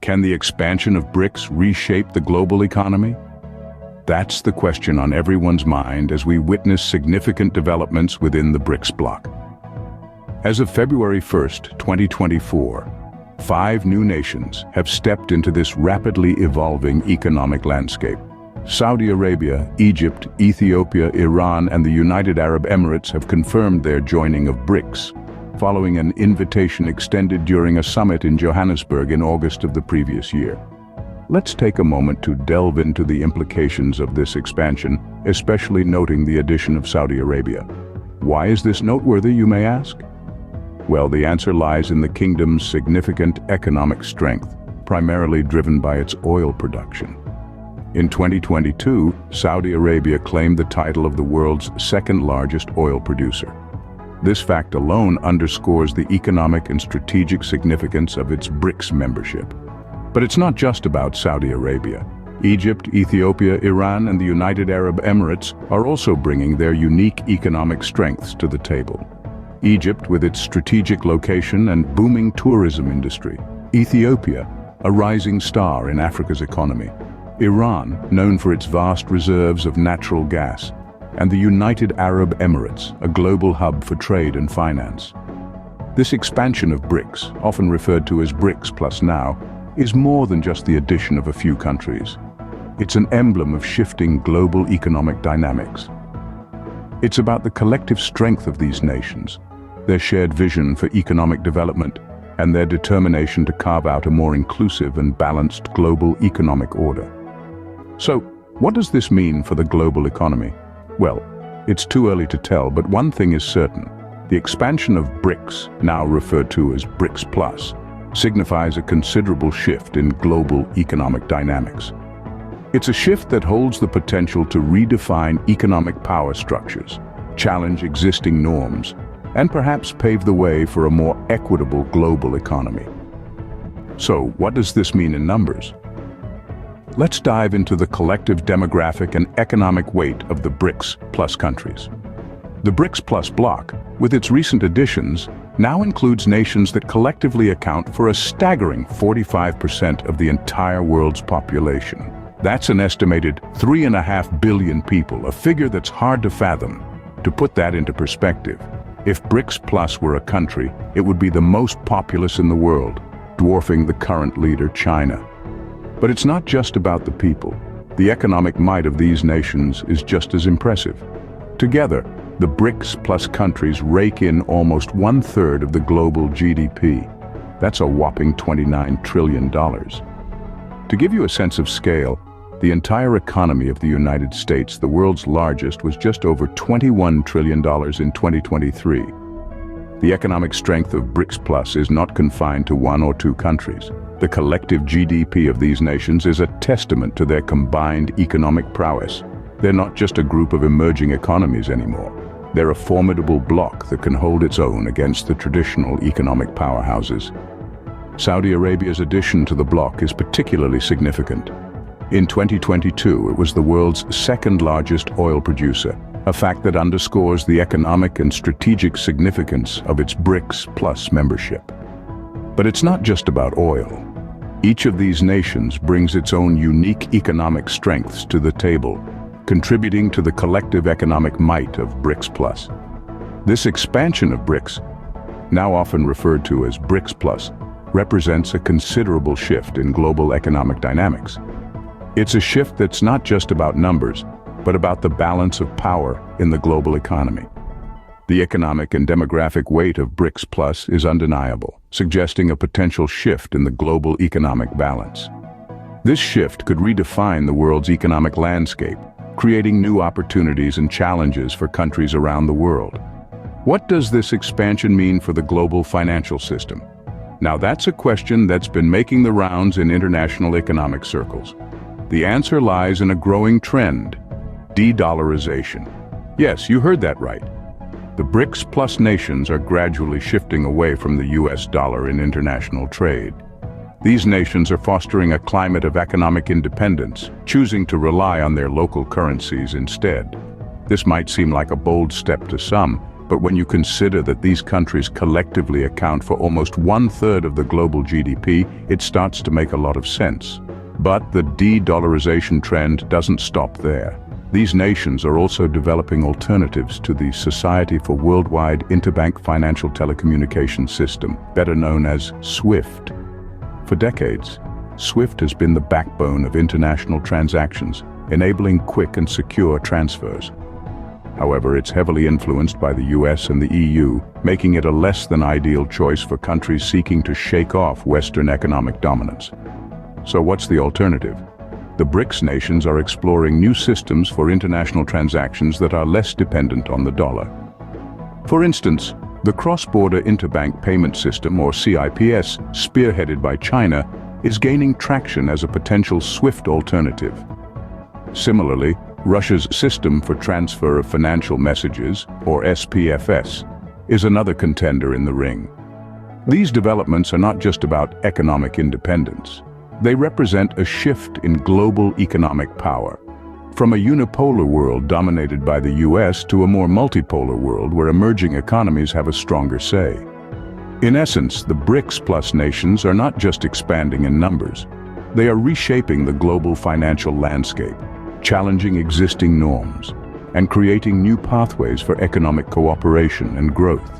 Can the expansion of BRICS reshape the global economy? That's the question on everyone's mind as we witness significant developments within the BRICS bloc. As of February 1st, 2024, 5 new nations have stepped into this rapidly evolving economic landscape. Saudi Arabia, Egypt, Ethiopia, Iran, and the United Arab Emirates have confirmed their joining of BRICS, following an invitation extended during a summit in Johannesburg in August of the previous year. Let's take a moment to delve into the implications of this expansion, especially noting the addition of Saudi Arabia. Why is this noteworthy, you may ask? Well, the answer lies in the kingdom's significant economic strength, primarily driven by its oil production. In 2022, Saudi Arabia claimed the title of the world's second-largest oil producer. This fact alone underscores the economic and strategic significance of its BRICS membership. But it's not just about Saudi Arabia. Egypt, Ethiopia, Iran, and the United Arab Emirates are also bringing their unique economic strengths to the table. Egypt, with its strategic location and booming tourism industry. Ethiopia, a rising star in Africa's economy. Iran, known for its vast reserves of natural gas. And the United Arab Emirates, a global hub for trade and finance. This expansion of BRICS, often referred to as BRICS plus now, is more than just the addition of a few countries. It's an emblem of shifting global economic dynamics. It's about the collective strength of these nations, their shared vision for economic development, and their determination to carve out a more inclusive and balanced global economic order. So, what does this mean for the global economy? Well, it's too early to tell, but one thing is certain. The expansion of BRICS, now referred to as BRICS Plus, signifies a considerable shift in global economic dynamics. It's a shift that holds the potential to redefine economic power structures, challenge existing norms, and perhaps pave the way for a more equitable global economy. So, what does this mean in numbers? Let's dive into the collective demographic and economic weight of the BRICS Plus countries. The BRICS Plus bloc, with its recent additions, now includes nations that collectively account for a staggering 45% of the entire world's population. That's an estimated 3.5 billion people, a figure that's hard to fathom. To put that into perspective, if BRICS Plus were a country, it would be the most populous in the world, dwarfing the current leader, China. But it's not just about the people. The economic might of these nations is just as impressive. Together, the BRICS Plus countries rake in almost 1/3 of the global GDP. That's a whopping $29 trillion. To give you a sense of scale, the entire economy of the United States, the world's largest, was just over $21 trillion in 2023. The economic strength of BRICS Plus is not confined to 1 or 2 countries. The collective GDP of these nations is a testament to their combined economic prowess. They're not just a group of emerging economies anymore. They're a formidable bloc that can hold its own against the traditional economic powerhouses. Saudi Arabia's addition to the bloc is particularly significant. In 2022, it was the world's second-largest oil producer, a fact that underscores the economic and strategic significance of its BRICS Plus membership. But it's not just about oil. Each of these nations brings its own unique economic strengths to the table, contributing to the collective economic might of BRICS Plus. This expansion of BRICS, now often referred to as BRICS Plus, represents a considerable shift in global economic dynamics. It's a shift that's not just about numbers, but about the balance of power in the global economy. The economic and demographic weight of BRICS Plus is undeniable, suggesting a potential shift in the global economic balance. This shift could redefine the world's economic landscape, creating new opportunities and challenges for countries around the world. What does this expansion mean for the global financial system? Now that's a question that's been making the rounds in international economic circles. The answer lies in a growing trend: de-dollarization. Yes, you heard that right. The BRICS Plus nations are gradually shifting away from the US dollar in international trade. These nations are fostering a climate of economic independence, choosing to rely on their local currencies instead. This might seem like a bold step to some, But when you consider that these countries collectively account for almost 1/3 of the global GDP, it starts to make a lot of sense. But the de-dollarization trend doesn't stop there. These nations are also developing alternatives to the Society for Worldwide Interbank Financial Telecommunication System, better known as SWIFT. For decades, SWIFT has been the backbone of international transactions, enabling quick and secure transfers. However, it's heavily influenced by the US and the EU, making it a less than ideal choice for countries seeking to shake off Western economic dominance. So what's the alternative? The BRICS nations are exploring new systems for international transactions that are less dependent on the dollar. For instance, the cross-border interbank payment system, or CIPS, spearheaded by China, is gaining traction as a potential SWIFT alternative. Similarly, Russia's system for transfer of financial messages, or SPFS, is another contender in the ring. These developments are not just about economic independence. They represent a shift in global economic power, from a unipolar world dominated by the US to a more multipolar world where emerging economies have a stronger say. In essence, the BRICS plus nations are not just expanding in numbers. They are reshaping the global financial landscape, challenging existing norms, and creating new pathways for economic cooperation and growth.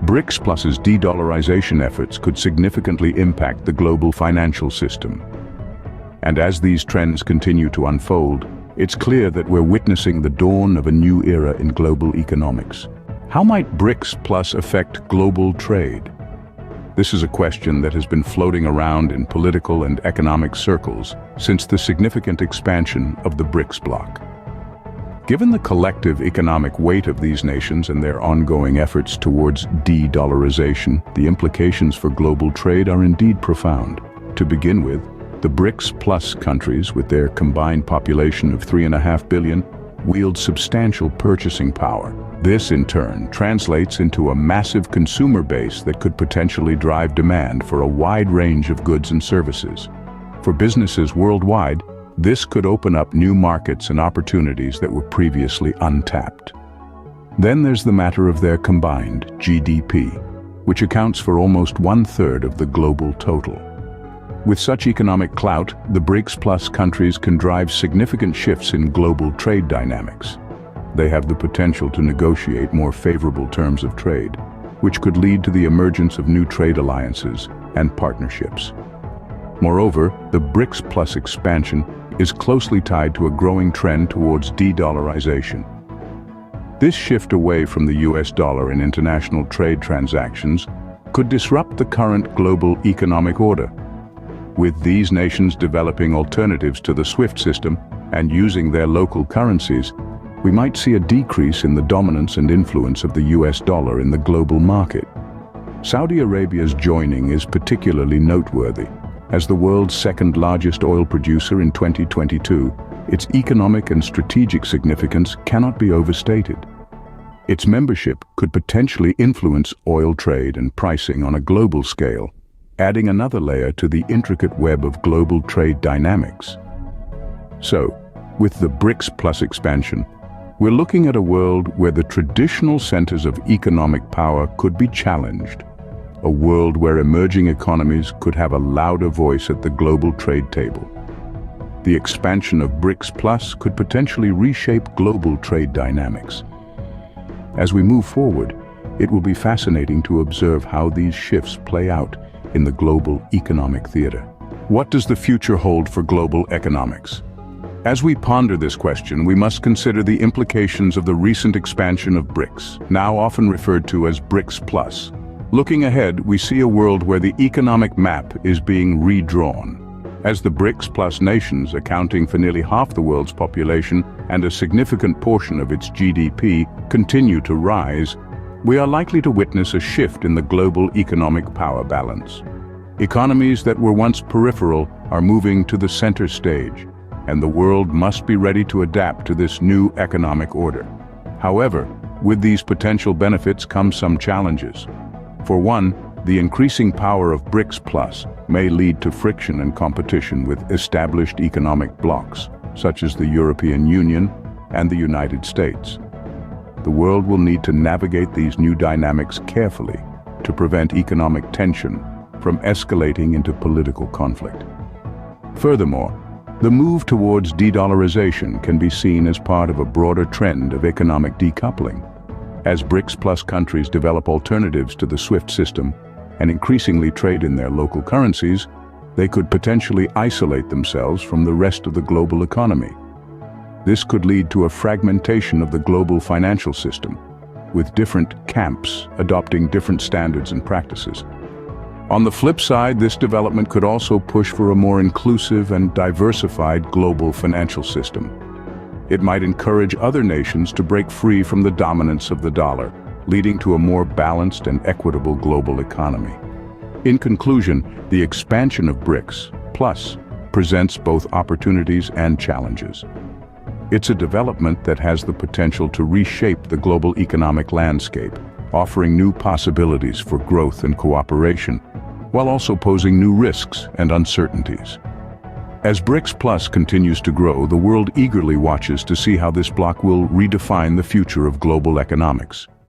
BRICS Plus's de-dollarization efforts could significantly impact the global financial system. And as these trends continue to unfold, it's clear that we're witnessing the dawn of a new era in global economics. How might BRICS Plus affect global trade? This is a question that has been floating around in political and economic circles since the significant expansion of the BRICS bloc. Given the collective economic weight of these nations and their ongoing efforts towards de-dollarization, the implications for global trade are indeed profound. To begin with, the BRICS plus countries, with their combined population of 3.5 billion, wield substantial purchasing power. This, in turn, translates into a massive consumer base that could potentially drive demand for a wide range of goods and services. For businesses worldwide, this could open up new markets and opportunities that were previously untapped. Then there's the matter of their combined GDP, which accounts for almost 1/3 of the global total. With such economic clout, the BRICS plus countries can drive significant shifts in global trade dynamics. They have the potential to negotiate more favorable terms of trade, which could lead to the emergence of new trade alliances and partnerships. Moreover, the BRICS plus expansion is closely tied to a growing trend towards de-dollarization. This shift away from the US dollar in international trade transactions could disrupt the current global economic order. With these nations developing alternatives to the SWIFT system and using their local currencies, we might see a decrease in the dominance and influence of the US dollar in the global market. Saudi Arabia's joining is particularly noteworthy. As the world's second largest oil producer in 2022, its economic and strategic significance cannot be overstated. Its membership could potentially influence oil trade and pricing on a global scale, adding another layer to the intricate web of global trade dynamics. So, with the BRICS plus expansion, we're looking at a world where the traditional centers of economic power could be challenged. A world where emerging economies could have a louder voice at the global trade table. The expansion of BRICS Plus could potentially reshape global trade dynamics. As we move forward, it will be fascinating to observe how these shifts play out in the global economic theater. What does the future hold for global economics? As we ponder this question, we must consider the implications of the recent expansion of BRICS, now often referred to as BRICS Plus. Looking ahead, we see a world where the economic map is being redrawn. As the BRICS plus nations, accounting for nearly half the world's population and a significant portion of its GDP, continue to rise, we are likely to witness a shift in the global economic power balance. Economies that were once peripheral are moving to the center stage, and the world must be ready to adapt to this new economic order. However, with these potential benefits come some challenges. For one, the increasing power of BRICS Plus may lead to friction and competition with established economic blocs, such as the European Union and the United States. the world will need to navigate these new dynamics carefully to prevent economic tension from escalating into political conflict. Furthermore, the move towards de-dollarization can be seen as part of a broader trend of economic decoupling. As BRICS plus countries develop alternatives to the SWIFT system and increasingly trade in their local currencies, they could potentially isolate themselves from the rest of the global economy. This could lead to a fragmentation of the global financial system, with different camps adopting different standards and practices. On the flip side, this development could also push for a more inclusive and diversified global financial system. It might encourage other nations to break free from the dominance of the dollar, leading to a more balanced and equitable global economy. In conclusion, the expansion of BRICS Plus presents both opportunities and challenges. It's a development that has the potential to reshape the global economic landscape, offering new possibilities for growth and cooperation, while also posing new risks and uncertainties. As BRICS Plus continues to grow, the world eagerly watches to see how this bloc will redefine the future of global economics.